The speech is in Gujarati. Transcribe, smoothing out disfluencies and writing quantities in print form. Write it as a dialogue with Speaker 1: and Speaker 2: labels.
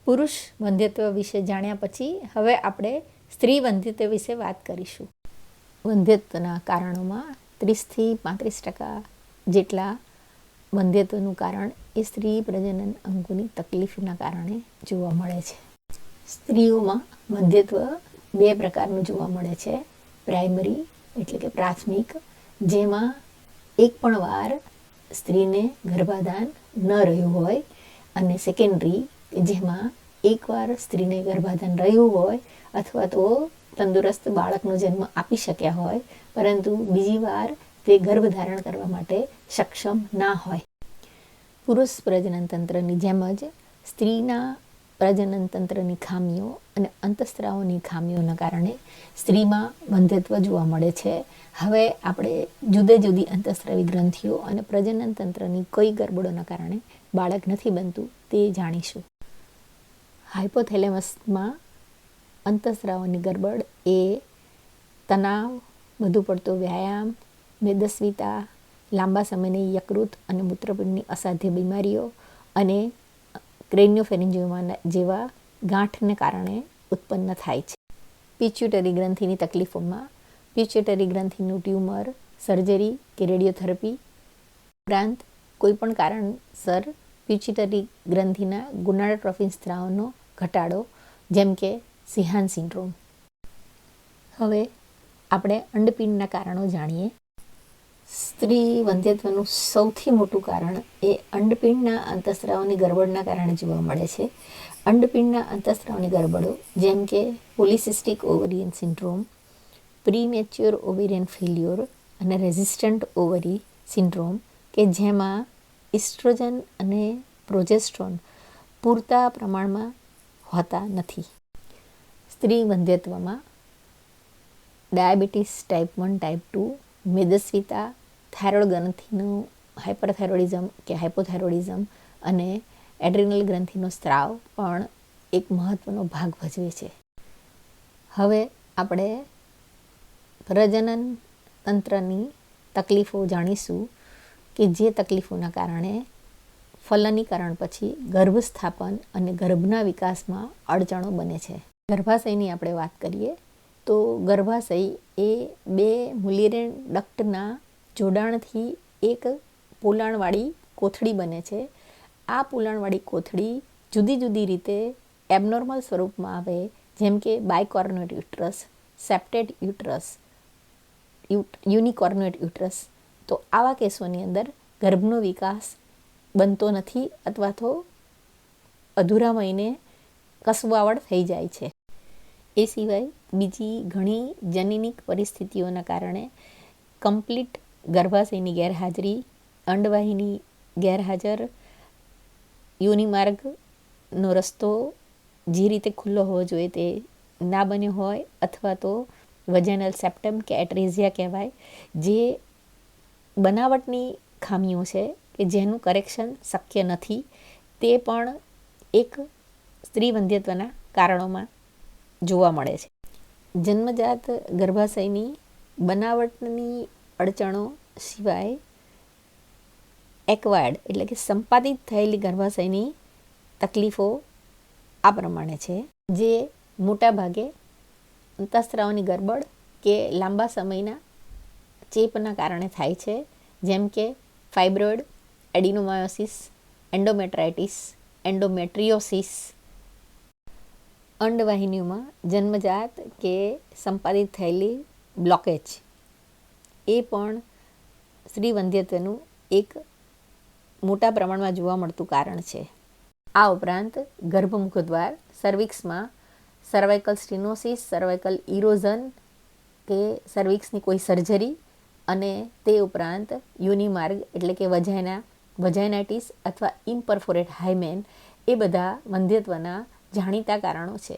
Speaker 1: પુરુષ વંધ્યત્વ વિશે જાણ્યા પછી હવે આપણે સ્ત્રી વંધ્યત્વ વિશે વાત કરીશું. વંધ્યત્વના કારણોમાં 30થી 35% જેટલા વંધ્યત્વનું કારણ એ સ્ત્રી પ્રજનન અંગોની તકલીફના કારણે જોવા મળે છે. સ્ત્રીઓમાં વંધ્યત્વ 2 પ્રકારનું જોવા મળે છે. પ્રાઇમરી એટલે કે પ્રાથમિક, જેમાં એક પણ વાર સ્ત્રીને ગર્ભાધાન ન રહ્યું હોય, અને સેકન્ડરી જેમાં એકવાર સ્ત્રીને ગર્ભાધાન રહ્યું હોય અથવા તો તંદુરસ્ત બાળકનો જન્મ આપી શક્યા હોય, પરંતુ બીજી વાર તે ગર્ભધારણ કરવા માટે સક્ષમ ના હોય. પુરુષ પ્રજનન તંત્રની જેમ જ સ્ત્રીના પ્રજનન તંત્રની ખામીઓ અને અંતઃસ્ત્રાવોની ખામીઓના કારણે સ્ત્રીમાં વંધ્યત્વ જોવા મળે છે. હવે આપણે જુદી જુદી અંતઃસ્ત્રાવી ગ્રંથિઓ અને પ્રજનન તંત્રની કઈ ગરબડોના કારણે બાળક નથી બનતું તે જાણીશું. હાઇપોથેલેમસમાં અંતઃસ્ત્રાવોની ગરબડ એ તણાવ, વધુ પડતો વ્યાયામ, મેદસ્વીતા, લાંબા સમયની યકૃત અને મૂત્રપિંડની અસાધ્ય બીમારીઓ અને ક્રેનિયોફેરિન્જિયોમા જેવા ગાંઠને કારણે ઉત્પન્ન થાય છે. પિચ્યુટરી ગ્રંથિની તકલીફોમાં પિચ્યુટરી ગ્રંથિનું ટ્યુમર, સર્જરી કે રેડિયોથેરાપી ઉપરાંત કોઈપણ કારણસર પિચ્યુટરી ગ્રંથિના ગોનાડોટ્રોફિન સ્ત્રાવનો ઘટાડો, જેમ કે સિહાન સિન્ડ્રોમ. હવે આપણે અંડપિંડના કારણો જાણીએ. સ્ત્રી વંધ્યત્વનું સૌથી મોટું કારણ એ અંડપિંડના અંતઃસ્ત્રાવની ગરબડના કારણે જોવા મળે છે. અંડપિંડના અંતઃસ્ત્રાવની ગરબડો જેમ કે polycystic ovarian syndrome, premature ovarian failure અને રેઝિસ્ટન્ટ ઓવરી સિન્ડ્રોમ, કે જેમાં ઇસ્ટ્રોજન અને પ્રોજેસ્ટ્રોન પૂરતા પ્રમાણમાં હોતા નથી. સ્ત્રી વંધ્યત્વમાં ડાયાબિટીસ ટાઈપ 1, ટાઈપ 2, મેદસ્વીતા, થાઇરોઇડ ગ્રંથિનું હાઇપરથાઇરોઇડિઝમ કે હાઇપોથાઇરોઇડિઝમ અને એડ્રિનલ ગ્રંથિનો સ્ત્રાવ પણ એક મહત્વનો ભાગ ભજવે છે. હવે આપણે પ્રજનન તંત્રની તકલીફો જાણીશું, કે જે તકલીફોના કારણે ફલનીકરણ પછી ગર્ભસ્થાપન અને ગર્ભના વિકાસમાં અડચણો બને છે. ગર્ભાશયની આપણે વાત કરીએ તો ગર્ભાશય એ 2 મુલિયન ડક્ટના જોડાણથી એક પોલાણવાળી કોથળી બને છે. આ પોલાણવાળી કોથળી જુદી જુદી રીતે એબનોર્મલ સ્વરૂપમાં આવે, જેમ કે બાયકોર્નેટ યુટ્રસ, સેપ્ટેડ યુટ્રસ, યુનિકોર્નેટ યુટ્રસ. તો આવા કેસોની અંદર ગર્ભનો વિકાસ બનતો નથી અથવા તો અધૂરા મહિને કસવાવડ થઈ જાય છે. એ સિવાય બીજી ઘણી જનીનિક પરિસ્થિતિઓના કારણે કમ્પ્લીટ ગર્ભાશયની ગેરહાજરી, અંડવાહિની ગેરહાજર, યોનિમાર્ગનો રસ્તો જે રીતે ખુલ્લો હોવો જોઈએ તે ના બન્યો હોય, અથવા તો વજાઇનલ સેપ્ટમ કે એટ્રેઝિયા કહેવાય, જે બનાવટની ખામીઓ છે કે જેનું કરેક્શન શક્ય નથી, તે પણ એક સ્ત્રી વંધ્યત્વના કારણોમાં જોવા મળે છે. જન્મજાત ગર્ભાશયની બનાવટની અડચણો સિવાય એક્વાયર્ડ એટલે કે સંપાદિત થયેલી ગર્ભાશયની તકલીફો આ પ્રમાણે છે, જે મોટાભાગે અંતઃસ્ત્રાવની ગરબડ કે લાંબા સમયના ચેપના કારણે થાય છે, જેમ કે ફાઇબ્રોઇડ, એડિનોમાયોસિસ, એન્ડોમેટ્રાઇટિસ, એન્ડોમેટ્રિયોસિસ. અંડવાહિનીઓમાં જન્મજાત કે સંપાદિત થયેલી બ્લોકેજ એ પણ સ્ત્રી વંધ્યત્વનું એક મોટા પ્રમાણમાં જોવા મળતું કારણ છે. આ ઉપરાંત ગર્ભમુખદ્વાર સર્વિક્સમાં સર્વાઇકલ સ્ટીનોસિસ, સર્વાઇકલ ઇરોઝન કે સર્વિક્સની કોઈ સર્જરી, અને તે ઉપરાંત યોનિમાર્ગ એટલે કે વજાઇનાઇટિસ અથવા ઇમ્પરફોરેટ હાઇમેન, એ બધા વંધ્યત્વના જાણીતા કારણો છે.